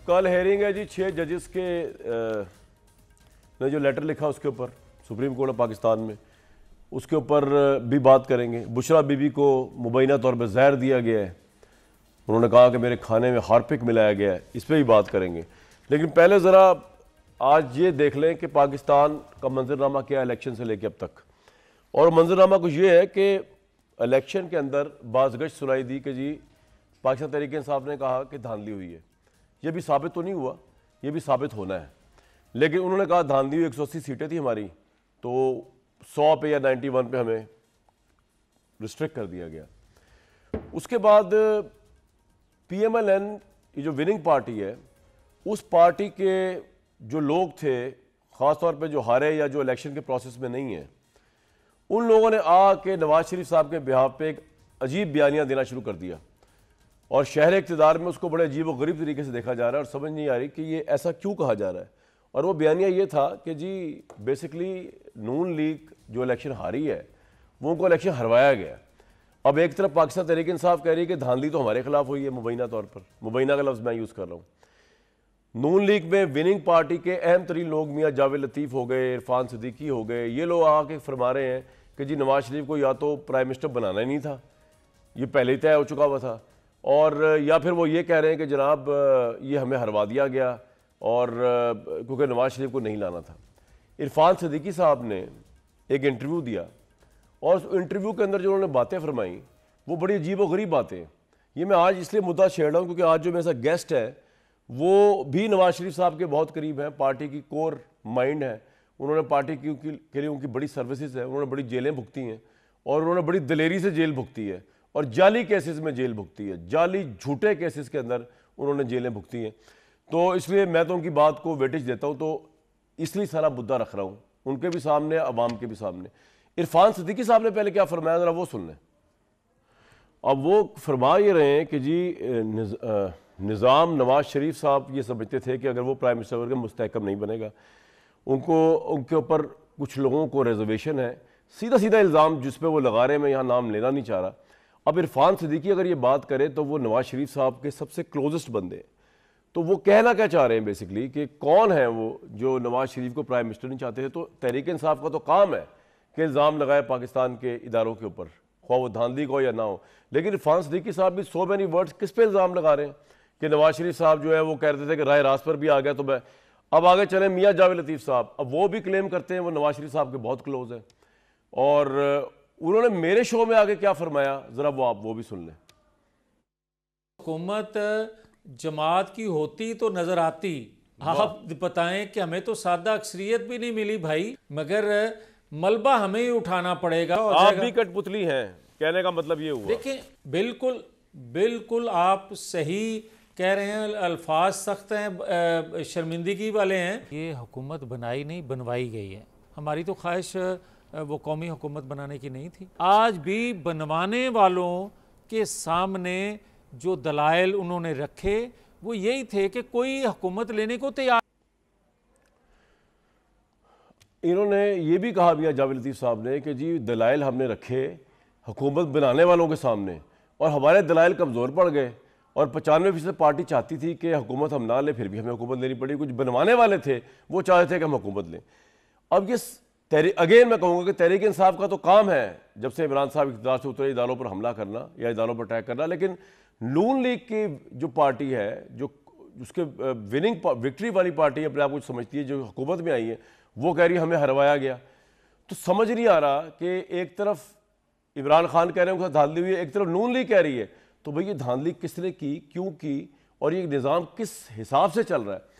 कल हेयरिंग है जी 6 जजेस के ने जो लेटर लिखा उसके ऊपर सुप्रीम कोर्ट ऑफ पाकिस्तान में, उसके ऊपर भी बात करेंगे। बुशरा बीबी को मुबैना तौर पर जहर दिया गया है, उन्होंने कहा कि मेरे खाने में हार्पिक मिलाया गया है, इस पर भी बात करेंगे। लेकिन पहले ज़रा आज ये देख लें कि पाकिस्तान का मंजरनामा क्या है इलेक्शन से लेकर अब तक। और मंजरनामा कुछ ये है कि इलेक्शन के अंदर बाज़गश सुनाई दी कि जी पाकिस्तान तहरीक इंसाफ ने कहा कि धांधली हुई है। ये भी साबित तो नहीं हुआ, ये भी साबित होना है। लेकिन उन्होंने कहा धांधली हुई, 180 सीटें थी हमारी, तो 100 पे या 91 पे हमें रिस्ट्रिक्ट कर दिया गया। उसके बाद PMLN ये जो विनिंग पार्टी है, उस पार्टी के जो लोग थे, ख़ास तौर पे जो हारे या जो इलेक्शन के प्रोसेस में नहीं है, उन लोगों ने आके नवाज शरीफ साहब के बिहाफ पे एक अजीब बयानियाँ देना शुरू कर दिया और शहर इक़्तिदार में उसको बड़े अजीब व गरीब तरीके से देखा जा रहा है और समझ नहीं आ रही कि ये ऐसा क्यों कहा जा रहा है। और वो बयानिया ये था कि जी बेसिकली नून लीग जो इलेक्शन हारी है वो उनको इलेक्शन हरवाया गया। अब एक तरफ पाकिस्तान तहरीक इंसाफ कह रही है कि धांधली तो हमारे खिलाफ हुई है, मुबैना तौर पर, मुबैना का लफ्ज़ मैं यूज़ कर रहा हूँ। नून लीग में विनिंग पार्टी के अहम तरीन लोग मियाँ जावेद लतीफ़ हो गए, इरफान सिद्दीकी हो गए, ये लोग आके फरमा रहे हैं कि जी नवाज शरीफ को या तो प्राइम मिनिस्टर बनाना ही नहीं था, ये पहले ही तय हो चुका हुआ था, और या फिर वो ये कह रहे हैं कि जनाब ये हमें हरवा दिया गया और क्योंकि नवाज शरीफ को नहीं लाना था। इरफान सिद्दीकी साहब ने एक इंटरव्यू दिया और उस इंटरव्यू के अंदर जो उन्होंने बातें फरमाई वो बड़ी अजीब व गरीब बातें। ये मैं आज इसलिए मुद्दा छेड़ रहा हूँ क्योंकि आज जो मेरे साथ गेस्ट है वो भी नवाज शरीफ साहब के बहुत करीब हैं, पार्टी की कोर माइंड है, उन्होंने पार्टी के लिए उनकी बड़ी सर्विसेज है, उन्होंने बड़ी जेलें भुगती हैं और उन्होंने बड़ी दलेरी से जेल भुगती है और जाली केसेस में जेल भुगती है, जाली झूठे केसेस के अंदर उन्होंने जेलें भुगती हैं। तो इसलिए मैं तो उनकी बात को वेटेज देता हूँ, तो इसलिए सारा मुद्दा रख रहा हूँ उनके भी सामने, अवाम के भी सामने। इरफान सिद्दीकी साहब ने पहले क्या फरमाया ज़रा वो सुन लें। अब वो फरमा ये रहे हैं कि जी निज़ाम नवाज शरीफ साहब ये समझते थे कि अगर वो प्राइम मिनिस्टर के मुस्तहकम नहीं बनेगा, उनके ऊपर कुछ लोगों को रिजर्वेशन है, सीधा सीधा इल्ज़ाम जिस पे वो लगा रहे हैं, मैं यहाँ नाम लेना नहीं चाह रहा। अब इरफान सिद्दीकी अगर ये बात करे तो वो नवाज शरीफ साहब के सबसे क्लोजेस्ट बंदे, तो वो कहना क्या चाह रहे हैं बेसिकली कि कौन है वो जो नवाज शरीफ को प्राइम मिनिस्टर नहीं चाहते थे। तो तहरीक इंसाफ का तो काम है कि इल्ज़ाम लगाए पाकिस्तान के इदारों के ऊपर, ख्वाह वो धांधली को या ना हो। लेकिन इरफान सिद्दीकी साहब भी सो मैनी वर्ड्स किस पे इल्ज़ाम लगा रहे हैं कि नवाज शरीफ साहब जो है वो कह रहे थे कि राय रास्त पर भी आ गया। तो मैं अब आगे चले मियाँ जावेद लतीफ़ साहब, अब वो भी क्लेम करते हैं वो नवाज शरीफ साहब के बहुत क्लोज हैं और उन्होंने मेरे शो में आगे क्या फरमाया ज़रा वो आप वो भी सुन लें। हुकूमत जमात की होती तो नज़र आती, आप बताएं कि हमें तो सादा अक्सरियत भी नहीं मिली भाई, मगर मलबा हमें ही उठाना पड़ेगा। आप भी कठपुतली हैं, कहने का मतलब ये हुआ। देखिए बिल्कुल बिल्कुल आप सही कह रहे हैं, अल्फाज सख्त हैं, शर्मिंदगी वाले हैं। ये हुकूमत बनाई नहीं, बनवाई गई है। हमारी तो ख्वाहिश वो कौमी हुकूमत बनाने की नहीं थी। आज भी बनवाने वालों के सामने जो दलाइल उन्होंने रखे वो यही थे कि कोई हुकूमत लेने को तैयार। इन्होंने ये भी कहा मियाँ जावेद लतीफ़ साहब ने कि जी दलाइल हमने रखे हुकूमत बनाने वालों के सामने और हमारे दलाइल कमज़ोर पड़ गए और 95% पार्टी चाहती थी कि हुकूमत हम ना लें, फिर भी हमें हुकूमत लेनी पड़ी। कुछ बनवाने वाले थे वो चाहते थे कि हम हुकूमत लें। अब ये अगेन मैं कहूँगा कि तहरीक इंसाफ का तो काम है जब से इमरान साहब इक़्तिदार से उतरे इदारों पर हमला करना या इदारों पर अटैक करना, लेकिन नून लीग की जो पार्टी है, जो उसके विक्ट्री वाली पार्टी अपने आप को समझती है, जो हुकूमत में आई है, वो कह रही है हमें हरवाया गया। तो समझ नहीं आ रहा कि एक तरफ इमरान खान कह रहे हैं उनका धांधली हुई है, एक तरफ नून लीग कह रही है, तो भाई ये धांधली किसने की, क्यों की और ये निज़ाम किस हिसाब से चल रहा है।